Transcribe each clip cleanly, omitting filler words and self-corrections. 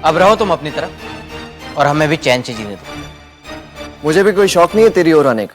अब रहो तुम अपनी तरफ और हमें भी चैन से जीने दो। मुझे भी कोई शौक नहीं है तेरी ओर आने का।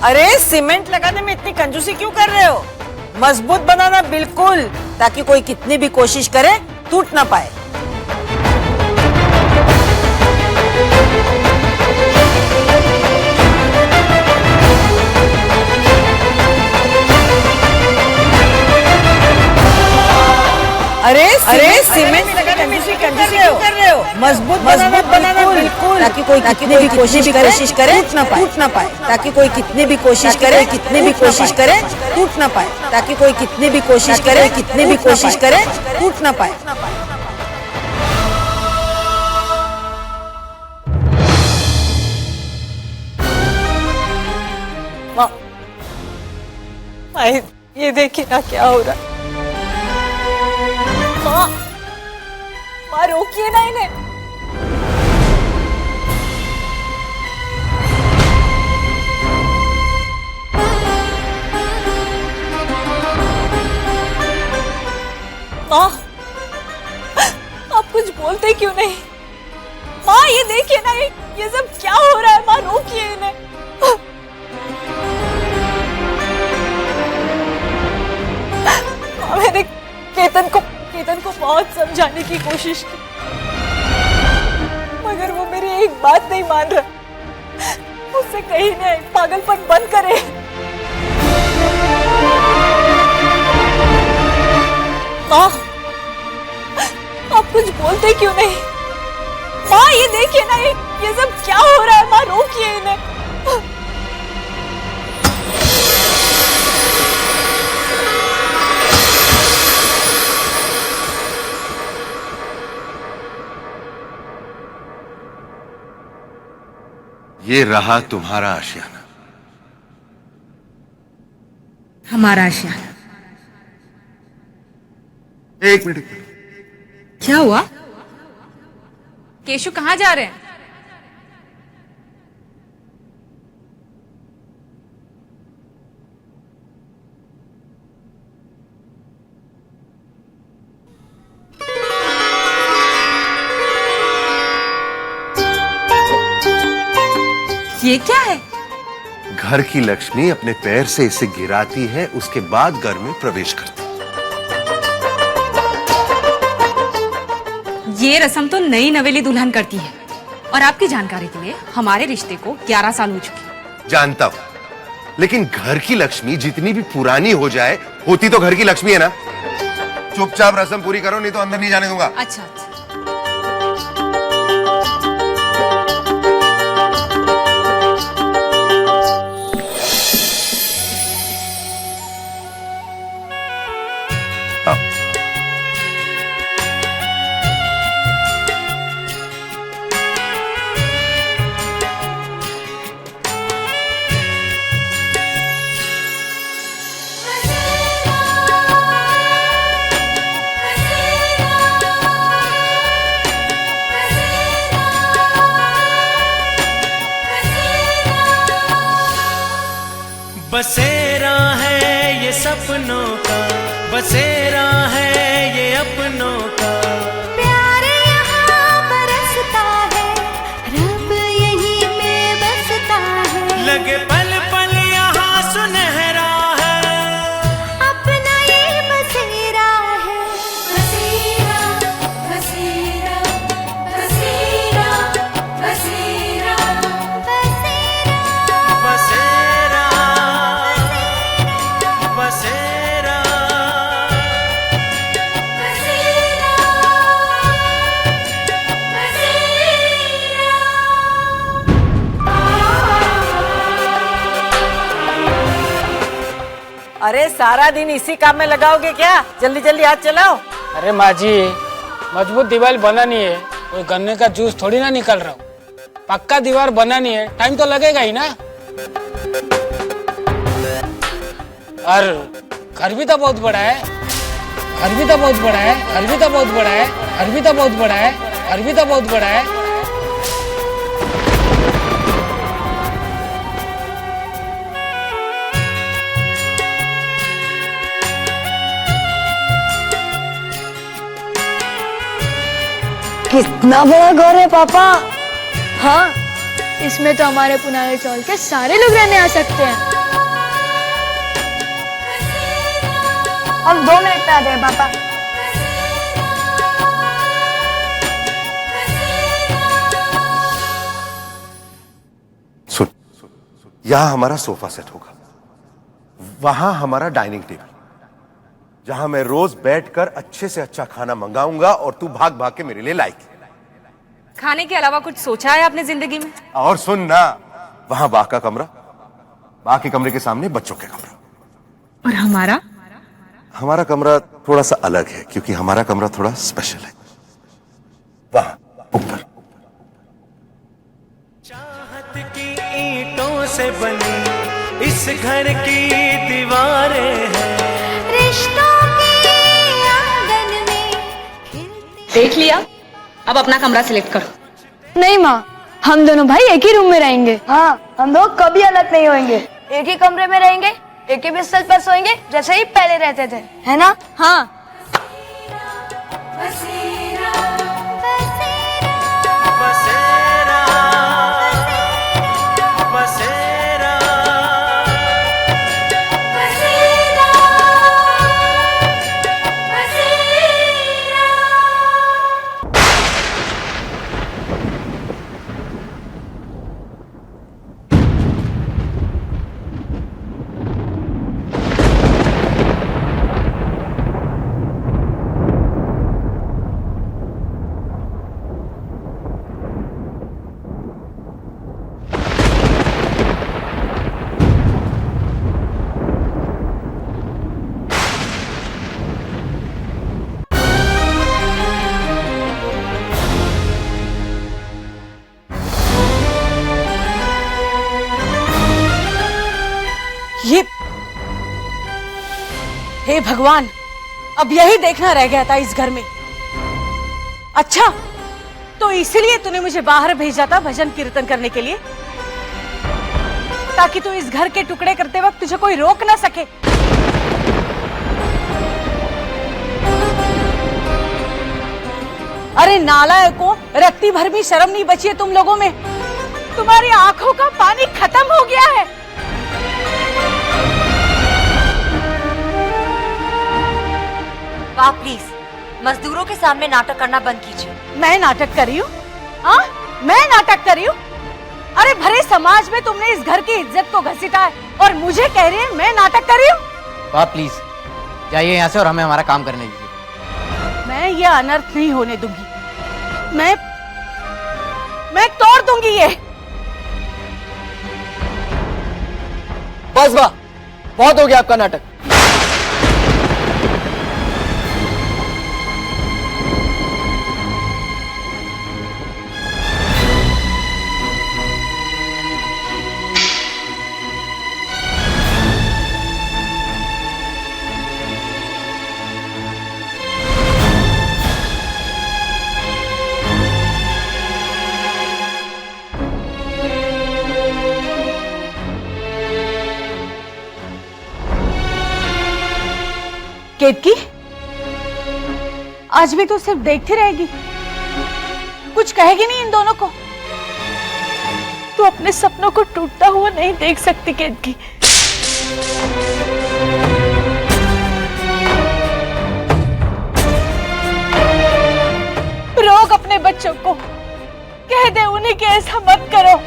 अरे सीमेंट लगाने में इतनी कंजूसी क्यों कर रहे हो? मजबूत बनाना बिल्कुल, ताकि कोई कितनी भी कोशिश करे टूट ना पाए। अरे सीमेंट लगाने में इतनी कंजूसी क्यों कर रहे हो? मजबूत बनाना बिल्कुल, ताकि कोई कितनी भी कोशिश करे टूट ना पाए। ताकि कोई कितनी भी कोशिश करे टूट ना पाए। ताकि कोई कितनी भी कोशिश करे टूट ना पाए। माँ, ये देखिए ना क्या हो रहा है। माँ रोकिए ना इन्हें। माँ, आप कुछ बोलते क्यों नहीं? माँ ये देखिए ना, ये सब क्या हो रहा है? माँ रोकिए इन्हें। माँ मैंने केतन को बहुत समझाने की कोशिश की, मगर वो मेरी एक बात नहीं मान रहा। उससे कहीं नहीं, पागलपन बंद करे। माँ, आप कुछ बोलते क्यों नहीं? माँ ये देखिए ना, ये सब क्या हो रहा है? माँ रोकिए इन्हें। ये रहा तुम्हारा आशियाना। हमारा आशियाना। एक मिनट। क्या हुआ? केशु कहाँ जा रहे हैं? ये क्या है? घर की लक्ष्मी अपने पैर से इसे गिराती है, उसके बाद घर में प्रवेश करती है। ये रस्म तो नई नवेली दुल्हन करती है। और आपकी जानकारी के लिए हमारे रिश्ते को 11 साल हो चुके। जानता हूं, लेकिन घर की लक्ष्मी जितनी भी पुरानी हो जाए, होती तो घर की लक्ष्मी है ना। चुपचाप रस्म पूरी करो, नहीं तो अंदर नहीं जाने दूंगा। अच्छा। बसेरा है ये सपनों का, बसेरा है ये अपनों का। प्यार यहाँ बरसता है, रब यहीं में बसता है। लगे पल पल यहाँ सुनहरा है, अपना ये बसेरा है। बसेरा बसेरा बसेरा बसेरा बसेरा बसेरा बसेरा। अरे सारा दिन इसी काम में लगाओगे क्या? जल्दी जल्दी हाथ चलाओ। अरे माँ जी, मजबूत दीवार बनानी है, कोई गन्ने का जूस थोड़ी ना निकल रहा हूँ। पक्का दीवार बनानी है, टाइम तो लगेगा ही ना। और घर भी तो बहुत बड़ा है, घर भी तो बहुत बड़ा है, घर भी तो बहुत बड़ा है, घर भी तो बहुत बड़ा है, घर भी तो बहुत बड़ा है। कितना बड़ा घर है पापा। हाँ, इसमें तो हमारे पुराने चौल के सारे लोग रहने आ सकते हैं। हम 2 मिनट में आ गए पापा। सुन, यहाँ हमारा सोफा सेट होगा, वहां हमारा डाइनिंग टेबल, जहां मैं रोज बैठकर अच्छे से अच्छा खाना मंगाऊंगा और तू भाग भाग के मेरे लिए लाएगी। खाने के अलावा कुछ सोचा है आपने जिंदगी में? और सुन ना, वहां बा का कमरा, बा के कमरे के सामने बच्चों के कमरा। और हमारा? हमारा कमरा थोड़ा सा अलग है, क्योंकि हमारा कमरा थोड़ा स्पेशल है। वहां ऊपर चाहत की ईंटों से बनी इस घर की दीवारें हैं, रिश्तों के आंगन में देख लिया, अब अपना कमरा सिलेक्ट करो। नहीं माँ, हम दोनों भाई एक ही रूम में रहेंगे। हाँ, हम लोग कभी अलग नहीं होंगे, एक ही कमरे में रहेंगे, एक ही बिस्तर पर सोएंगे, जैसे ही पहले रहते थे, है ना? हाँ। बसेरा बसेरा ये हे भगवान, अब यही देखना रह गया था इस घर में। अच्छा, तो इसलिए तूने मुझे बाहर भेजा था भजन कीर्तन करने के लिए, ताकि तू इस घर के टुकड़े करते वक्त तुझे कोई रोक ना सके। अरे नालायकों, रत्ती भर भी शर्म नहीं बची है तुम लोगों में। तुम्हारी आंखों का पानी खत्म हो गया है। आप प्लीज मजदूरों के सामने नाटक करना बंद कीजिए। मैं नाटक कर रही हूँ? हाँ, मैं नाटक कर रही हूँ? अरे भरे समाज में तुमने इस घर की इज्जत को घसीटा है और मुझे कह रही है मैं नाटक कर रही हूँ? आप प्लीज जाइए यहाँ से और हमें हमारा काम करने दीजिए। मैं ये अनर्थ नहीं होने दूंगी। मैं तोड़ दूंगी ये। बस बा, बहुत हो गया आपका नाटक। केतकी, आज भी तू सिर्फ देखती रहेगी, कुछ कहेगी नहीं इन दोनों को? तू अपने सपनों को टूटता हुआ नहीं देख सकती केतकी। रोक अपने बच्चों को, कह दे उन्हें कि ऐसा मत करो,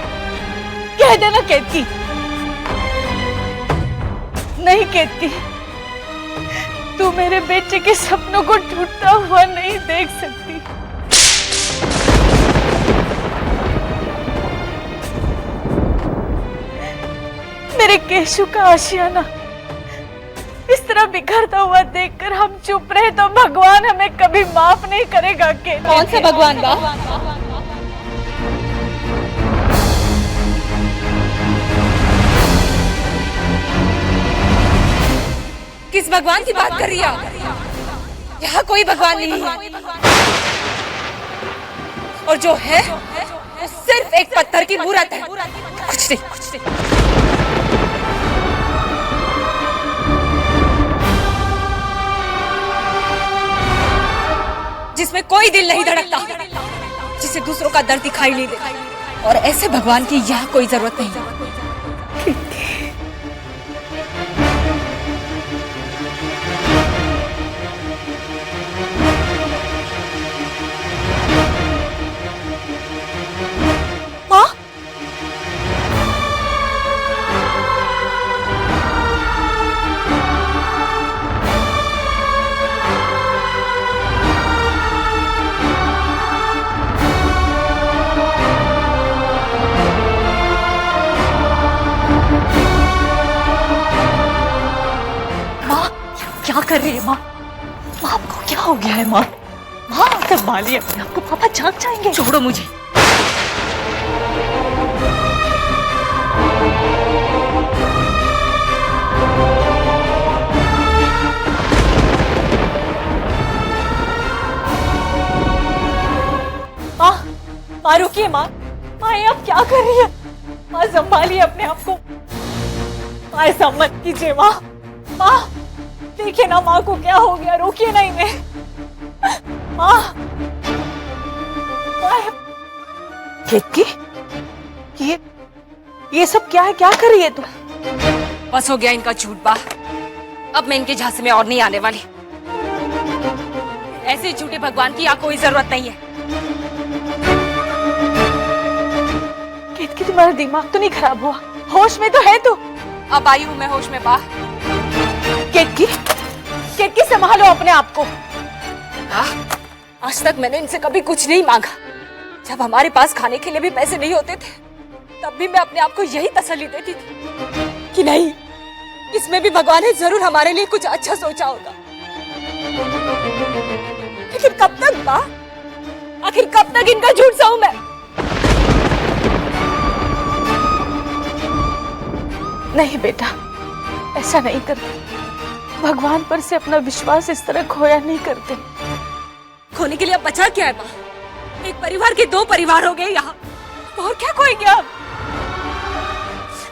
कह देना केतकी। नहीं केतकी, तू मेरे बेटे के सपनों को टूटता हुआ नहीं देख सकती। मेरे केशु का आशियाना इस तरह बिखरता हुआ देखकर हम चुप रहे तो भगवान हमें कभी माफ नहीं करेगा। के कौन सा भगवान बा? किस भगवान की बात कर रही है? यहाँ कोई भगवान नहीं है, और जो है वो सिर्फ एक पत्थर की मूर्त है, कुछ नहीं, कुछ नहीं। जिसमें कोई दिल नहीं धड़कता, जिसे दूसरों का दर्द दिखाई नहीं देता, और ऐसे भगवान की यहाँ कोई जरूरत नहीं। क्या कर रही है माँ? माँ आपको क्या हो गया है माँ? माँ संभालिए अपने आप को, पापा जाग जाएंगे। छोड़ो मुझे। माँ रुकिए माँ, माँ ये आप क्या कर रही है? माँ संभालिए अपने आप को, माँ ऐसा मत कीजिए माँ। माँ देखिए ना माँ को क्या हो गया, रोकिए ना इन्हें। माँ, केतकी, ये सब क्या है? क्या कर रही है तू? बस हो गया इनका झूठ बा, अब मैं इनके झांसे में और नहीं आने वाली। ऐसे झूठे भगवान की यहाँ कोई जरूरत नहीं है। केतकी तुम्हारा दिमाग तो नहीं खराब हुआ? होश में तो है तू? अब आई हूँ मैं होश में बा। केतकी, केतकी संभालो अपने आप को। आज तक मैंने इनसे कभी कुछ नहीं मांगा। जब हमारे पास खाने के लिए भी पैसे नहीं होते थे, तब भी मैं अपने आप को यही तसल्ली देती थी कि नहीं, इसमें भी भगवान ने जरूर हमारे लिए कुछ अच्छा सोचा होगा। लेकिन कब तक बा? आखिर कब तक इनका झूठ सहूं मैं? नहीं बेटा, ऐसा नहीं करते। भगवान पर से अपना विश्वास इस तरह खोया नहीं करते। खोने के लिए अब बचा क्या है माँ? एक परिवार के दो परिवार हो गए यहाँ, और क्या खोएंगे आप?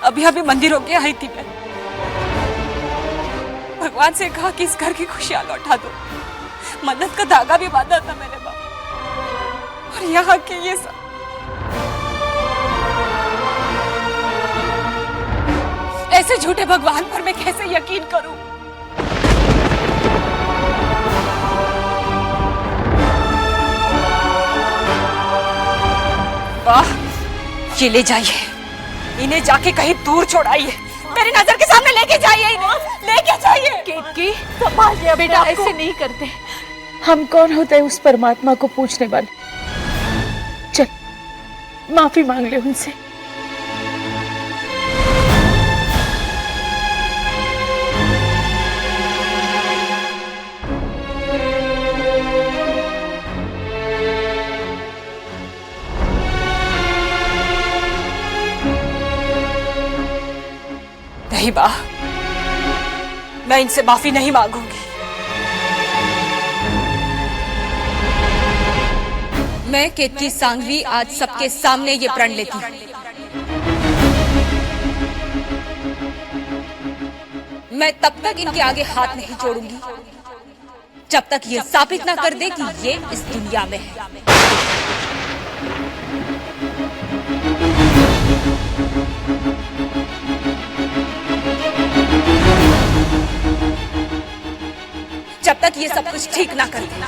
अभी अभी मंदिर हो गया आई थी मैं, भगवान से कहा कि इस घर की खुशियां लौटा दो। मन्नत का धागा भी बांधा था मैंने माँ, और यहाँ के ये सब। ऐसे झूठे भगवान पर मैं कैसे यकीन करूं? वाह, ये ले जाइए, इन्हें जाके कहीं दूर छोड़ाइए, मेरी नजर के सामने लेके जाइए इन्हें, लेके जाइए। केतकी संभालिए बेटा, ऐसे नहीं करते। हम कौन होते हैं उस परमात्मा को पूछने वाले? चल माफी मांग ले उनसे। नहीं बा, मैं इनसे माफी नहीं मांगूंगी। मैं केतकी सांघवी आज सबके सामने ये प्रण लेती हूँ, मैं तब तक इनके आगे हाथ नहीं जोड़ूंगी जब तक ये साबित ना कर दे कि ये इस दुनिया में है। जब तक ये सब कुछ ठीक ना कर दे।